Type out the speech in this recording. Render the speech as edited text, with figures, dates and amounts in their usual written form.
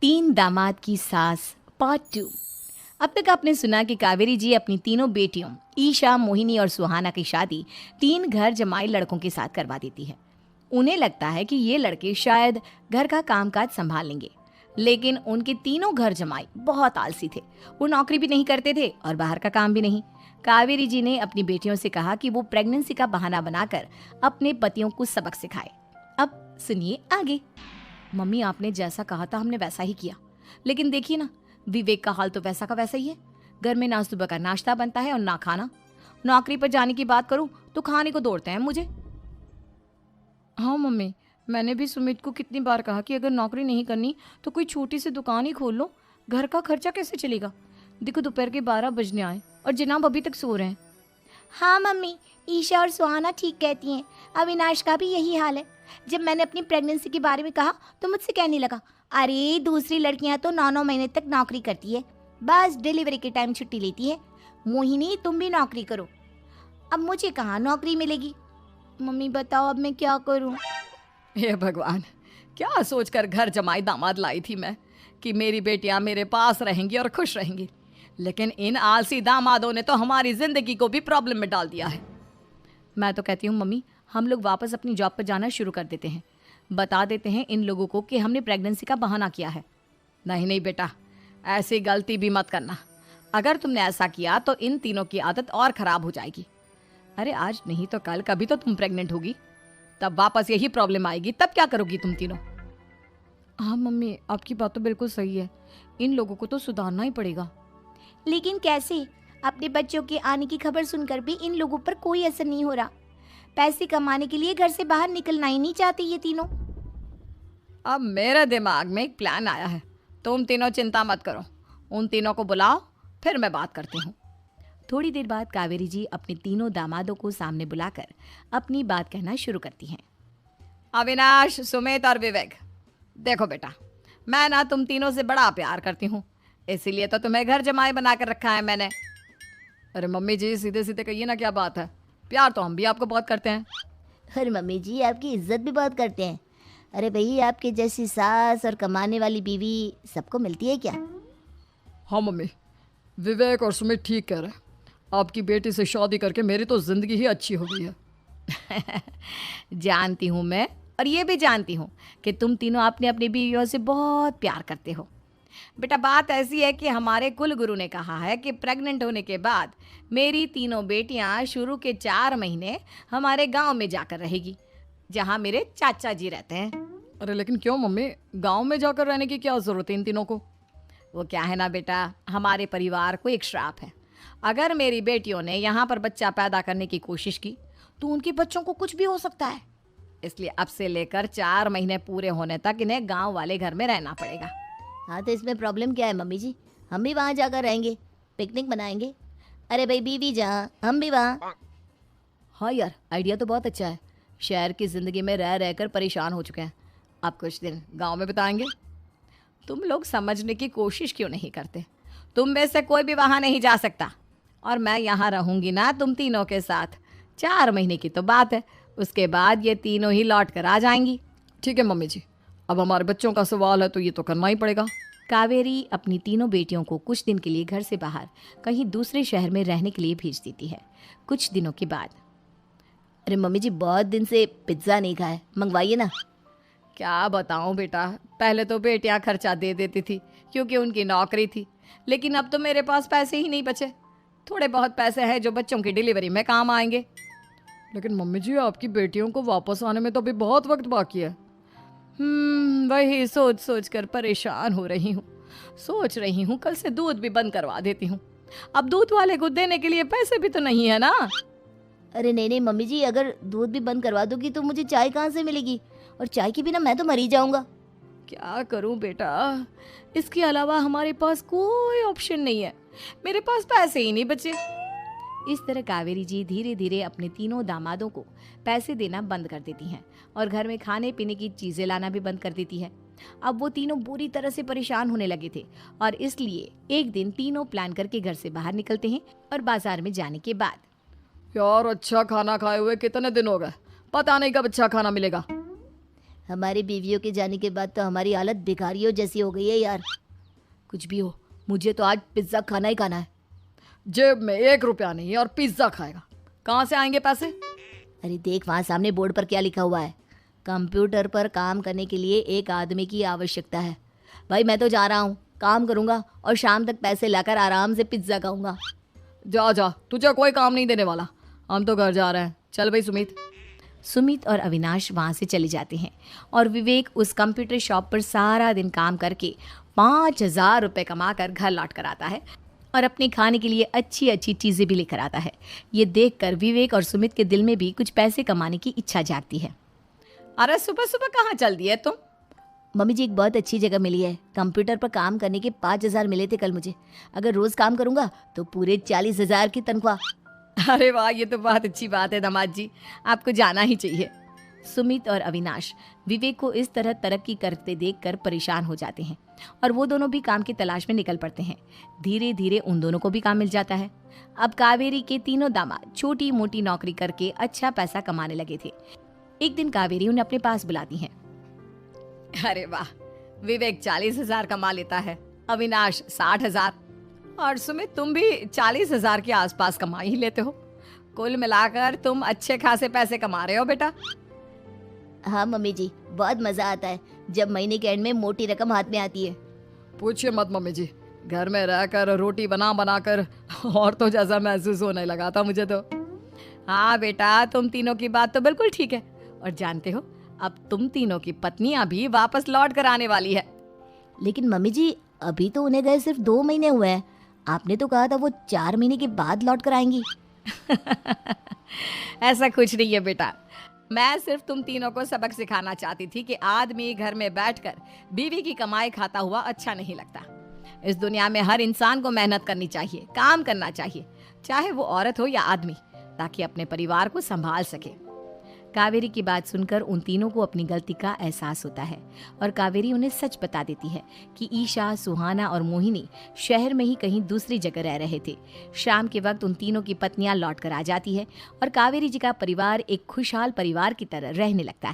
तीन दामाद की सास पार्ट 2। अब तक आपने सुना कि कावेरी जी अपनी तीनों बेटियों ईशा, मोहिनी और सुहाना की शादी तीन घर जमाई लड़कों के साथ करवा देती है। उन्हें लगता है कि ये लड़के शायद घर का कामकाज संभाल लेंगे, लेकिन उनके तीनों घर जमाई बहुत आलसी थे। वो नौकरी भी नहीं करते थे और बाहर का काम भी नहीं। कावेरी जी ने अपनी बेटियों से कहा कि वो प्रेगनेंसी का बहाना बनाकर अपने पतियों को सबक सिखाए। अब सुनिए आगे। मम्मी, आपने जैसा कहा था हमने वैसा ही किया, लेकिन देखिए ना, विवेक का हाल तो वैसा का वैसा ही है। घर में ना सुबह का नाश्ता बनता है और ना खाना। नौकरी पर जाने की बात करूं तो खाने को दौड़ते हैं मुझे। हाँ मम्मी, मैंने भी सुमित को कितनी बार कहा कि अगर नौकरी नहीं करनी तो कोई छोटी सी दुकान ही खोल लो। घर का खर्चा कैसे चलेगा? देखो, दोपहर के 12 बजने आए और जनाब अभी तक सो रहे हैं। हाँ मम्मी, ईशा और सुहाना ठीक कहती हैं। अविनाश का भी यही हाल है। जब मैंने अपनी प्रेगनेंसी के बारे में कहा तो मुझसे कहने लगा, अरे दूसरी लड़कियां तो 9-9 महीने तक नौकरी करती है, बस डिलीवरी के टाइम छुट्टी लेती है। मोहिनी, तुम भी नौकरी करो। अब मुझे कहाँ नौकरी मिलेगी? मम्मी बताओ, अब मैं क्या करूँ? हे भगवान, क्या सोचकर घर जमाई दामाद लाई थी मैं कि मेरी बेटियां मेरे पास रहेंगी और खुश रहेंगी, लेकिन इन आलसी दामादों ने तो हमारी जिंदगी को भी प्रॉब्लम में डाल दिया है। मैं तो कहती हूँ मम्मी, हम लोग वापस अपनी जॉब पर जाना शुरू कर देते हैं। बता देते हैं इन लोगों को कि हमने प्रेगनेंसी का बहाना किया है। नहीं नहीं बेटा, ऐसी गलती भी मत करना। अगर तुमने ऐसा किया तो इन तीनों की आदत और ख़राब हो जाएगी। अरे आज नहीं तो कल कभी तो तुम प्रेग्नेंट होगी, तब वापस यही प्रॉब्लम आएगी। तब क्या करोगी तुम तीनों? हाँ मम्मी, आपकी बात तो बिल्कुल सही है। इन लोगों को तो सुधारना ही पड़ेगा। लेकिन कैसे? अपने बच्चों के आने की खबर सुनकर भी इन लोगों पर कोई असर नहीं हो रहा। पैसे कमाने के लिए घर से बाहर निकलना ही नहीं चाहते ये तीनों। अब मेरे दिमाग में एक प्लान आया है। तुम तीनों चिंता मत करो, उन तीनों को बुलाओ, फिर मैं बात करती हूँ। थोड़ी देर बाद कावेरी जी अपने तीनों दामादों को सामने बुलाकर अपनी बात कहना शुरू करती हैं। अविनाश, सुमित और विवेक, देखो बेटा, मैं ना तुम तीनों से बड़ा प्यार करती हूँ, इसीलिए तो तुम्हें घर जमाई बना कर रखा है मैंने। अरे मम्मी जी, सीधे सीधे कहिए ना, क्या बात है? प्यार तो हम भी आपको बहुत करते हैं। अरे मम्मी जी, आपकी इज्जत भी बहुत करते हैं। अरे भाई, आपके जैसी सास और कमाने वाली बीवी सबको मिलती है क्या? हाँ मम्मी, विवेक और सुमित ठीक कह रहे हैं। आपकी बेटी से शादी करके मेरी तो ज़िंदगी ही अच्छी हो गई है। जानती हूँ मैं, और ये भी जानती हूँ कि तुम तीनों अपने अपनी बीवियों से बहुत प्यार करते हो। बेटा, बात ऐसी है कि हमारे कुल गुरु ने कहा है कि प्रेग्नेंट होने के बाद मेरी तीनों बेटियां शुरू के 4 महीने हमारे गांव में जाकर रहेगी, जहां मेरे चाचा जी रहते हैं। अरे लेकिन क्यों मम्मी, गांव में जाकर रहने की क्या ज़रूरत है इन तीनों को? वो क्या है ना बेटा, हमारे परिवार को एक श्राप है। अगर मेरी बेटियों ने यहाँ पर बच्चा पैदा करने की कोशिश की तो उनके बच्चों को कुछ भी हो सकता है। इसलिए अब से लेकर 4 महीने पूरे होने तक इन्हें गाँव वाले घर में रहना पड़ेगा। हाँ, तो इसमें प्रॉब्लम क्या है मम्मी जी? हम भी वहाँ जाकर रहेंगे, पिकनिक मनाएंगे। अरे भाई, बीवी जहाँ हम भी वहाँ। हाँ यार, आइडिया तो बहुत अच्छा है। शहर की ज़िंदगी में रह रहकर परेशान हो चुके हैं, अब कुछ दिन गांव में बिताएंगे। तुम लोग समझने की कोशिश क्यों नहीं करते? तुम में से कोई भी वहाँ नहीं जा सकता, और मैं यहाँ रहूँगी ना तुम तीनों के साथ। 4 महीने की तो बात है, उसके बाद ये तीनों ही लौट कर आ जाएंगी। ठीक है मम्मी जी, अब हमारे बच्चों का सवाल है तो ये तो करना ही पड़ेगा। कावेरी अपनी तीनों बेटियों को कुछ दिन के लिए घर से बाहर कहीं दूसरे शहर में रहने के लिए भेज देती है। कुछ दिनों के बाद, अरे मम्मी जी, बहुत दिन से पिज्ज़ा नहीं खाया, मंगवाइए ना। क्या बताऊं बेटा, पहले तो बेटियां खर्चा दे देती थी क्योंकि उनकी नौकरी थी, लेकिन अब तो मेरे पास पैसे ही नहीं बचे। थोड़े बहुत पैसे हैं जो बच्चों की डिलीवरी में काम आएंगे। लेकिन मम्मी जी, आपकी बेटियों को वापस आने में तो अभी बहुत वक्त बाकी है। वही सोच सोच कर परेशान हो रही हूँ। सोच रही हूँ कल से दूध भी बंद करवा देती हूँ। अब दूध वाले को देने के लिए पैसे भी तो नहीं है ना। अरे नहीं नहीं मम्मी जी, अगर दूध भी बंद करवा दोगी तो मुझे चाय कहाँ से मिलेगी? और चाय के बिना मैं तो मर ही जाऊंगा। क्या करूं बेटा, इसके अलावा हमारे पास कोई ऑप्शन नहीं है। मेरे पास पैसे ही नहीं बचे। इस तरह कावेरी जी धीरे धीरे अपने तीनों दामादों को पैसे देना बंद कर देती हैं और घर में खाने पीने की चीज़ें लाना भी बंद कर देती है। अब वो तीनों बुरी तरह से परेशान होने लगे थे, और इसलिए एक दिन तीनों प्लान करके घर से बाहर निकलते हैं। और बाजार में जाने के बाद, यार, अच्छा खाना खाए हुए कितने दिन हो गए, पता नहीं कब अच्छा खाना मिलेगा। हमारी बीवियों के जाने के बाद तो हमारी हालत भिखारियों जैसी हो गई है यार। कुछ भी हो, मुझे तो आज पिज्ज़ा खाना ही खाना है। जेब में 1 रुपया नहीं है और पिज्ज़ा खाएगा, कहाँ से आएंगे पैसे? अरे देख वहाँ सामने बोर्ड पर क्या लिखा हुआ है, कंप्यूटर पर काम करने के लिए एक आदमी की आवश्यकता है। भाई मैं तो जा रहा हूँ, काम करूँगा और शाम तक पैसे लाकर आराम से पिज्ज़ा खाऊंगा। जा जा, तुझे कोई काम नहीं देने वाला, हम तो घर जा रहे हैं। चल भाई सुमित। सुमित और अविनाश वहाँ से चले जाते हैं और विवेक उस कंप्यूटर शॉप पर सारा दिन काम करके 5,000 रुपये कमा कर घर लौट कर आता है और अपने खाने के लिए अच्छी अच्छी चीज़ें भी लेकर आता है। ये देखकर विवेक और सुमित के दिल में भी कुछ पैसे कमाने की इच्छा जागती है। अरे सुबह सुबह कहाँ चल दिए तुम? मम्मी जी एक बहुत अच्छी जगह मिली है, कंप्यूटर पर काम करने के 5,000 मिले थे कल मुझे। अगर रोज़ काम करूँगा तो पूरे 40,000 की तनख्वाह। अरे वाह, ये तो बहुत अच्छी बात है दामाद जी, आपको जाना ही चाहिए। सुमित और अविनाश विवेक को इस तरह तरक्की करते देखकर परेशान हो जाते हैं और वो दोनों भी काम की तलाश में निकल पड़ते हैं। धीरे धीरे उन दोनों को भी काम मिल जाता है। अब कावेरी के तीनों दामाद छोटी मोटी नौकरी करके अच्छा पैसा कमाने लगे थे। एक दिन कावेरी उन्हें अपने पास बुलाती है। अरे वाह, विवेक 40,000 कमा लेता है, अविनाश 60,000 और सुमित तुम भी 40,000 के आसपास कमा ही लेते हो। कुल मिलाकर तुम अच्छे खासे पैसे कमा रहे हो बेटा। हाँ मम्मी जी, बहुत मज़ा आता है जब महीने के एंड में मोटी रकम हाथ में आती है। पूछिए मत मम्मी जी, घर में रहकर रोटी बना बना कर और तो जैसा महसूस होने लगा था मुझे तो। हाँ बेटा, तुम तीनों की बात तो बिल्कुल ठीक है। और जानते हो, अब तुम तीनों की पत्नियां भी वापस लौट कर आने वाली है। लेकिन मम्मी जी अभी तो उन्हें गए सिर्फ 2 महीने हुए हैं, आपने तो कहा था वो 4 महीने के बाद लौट कर आएंगी। ऐसा कुछ नहीं है बेटा, मैं सिर्फ तुम तीनों को सबक सिखाना चाहती थी कि आदमी घर में बैठकर बीवी की कमाई खाता हुआ अच्छा नहीं लगता। इस दुनिया में हर इंसान को मेहनत करनी चाहिए, काम करना चाहिए, चाहे वो औरत हो या आदमी, ताकि अपने परिवार को संभाल सके। कावेरी की बात सुनकर उन तीनों को अपनी गलती का एहसास होता है और कावेरी उन्हें सच बता देती है कि ईशा, सुहाना और मोहिनी शहर में ही कहीं दूसरी जगह रह रहे थे। शाम के वक्त उन तीनों की पत्नियां लौट कर आ जाती है और कावेरी जी का परिवार एक खुशहाल परिवार की तरह रहने लगता है।